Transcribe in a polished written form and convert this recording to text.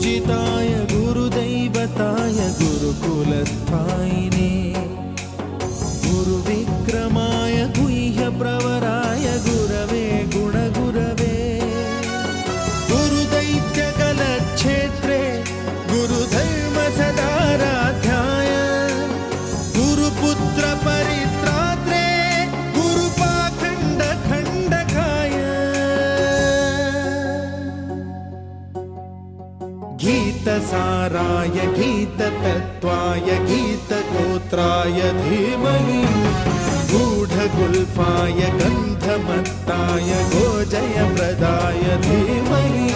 पूजिताय गुरुदैवताय गुरुकुलस्थायिने गुरुविक्रमाय गुह्यप्रवराय गुरवे गुणगुरवे गुरुदैत्यकलक्षेत्रे गुरुधर्मसदाराध्याय गुरुपुत्रपरित्रात्रे गुरुपाखण्डखण्डकाय गीतसाराय गीततत्त्वाय गीतगोत्राय धीमहि गूढगुल्फाय गन्धमत्ताय गोजयप्रदाय धीमहि